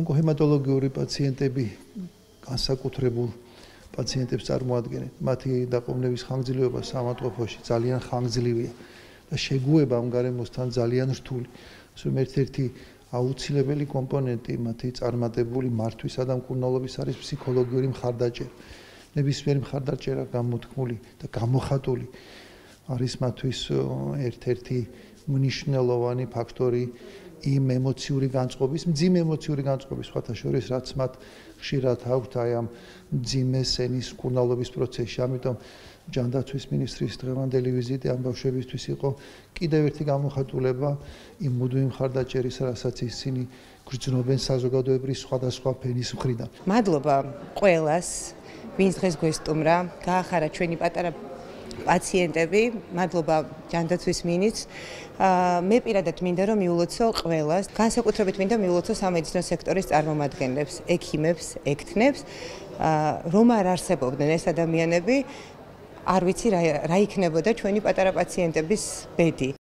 ონკოჰემატოლოგიური პაციენტები განსაკუთრებულ პაციენტებს წარმოადგენენ. მათი დაყოვნების ხანგრძლივობა სამავთყოფოში ძალიან ხანგრძლივია და შეგუება ამ გარემოსთან ძალიან რთული. ერთ-ერთი აუცილებელი კომპონენტი მათი წარმატებული მართვისა და მკურნალობის არის ფსიქოლოგიური მხარდაჭერა. ნებისმიერი მხარდაჭერა გამოთქმული და გამოხატული არის მათთვის ერთ-ერთი მნიშვნელოვანი ფაქტორი იმ ემოციური განწყობის, მძიმე ემოციური განწყობის სხვათა შორის, რაც მათ ხშირად აქვთ აი ამ მძიმე სენის მკურნალობის პროცესში. ამიტომ ჯანდაცვის მინისტრის დღევანდელი ვიზიტი ამ ბავშვებისთვის იყო კიდევ ერთი გამოხატულება იმ მუდმივი მხარდაჭერის, რასაც ისინი გრძნობენ საზოგადოებრივ სხვადასხვა ფენის მხრიდან. მადლობა ყველას, ვინც დღეს გვესტუმრა, გაახარა ჩვენი პატარა პაციენტები, მადლობა ჯანდაცვის მინისტრს. მე პირადად მინდა რომ მიულოცო ყველას, განსაკუთრებით მინდა მიულოცო სამედიცინო სექტორის წარმომადგენლებს, ექიმებს, ექთნებს, რომ არ არსებობდნენ ეს ადამიანები, არ ვიცი რა იქნებოდა ჩვენი პატარა პაციენტების ბედი.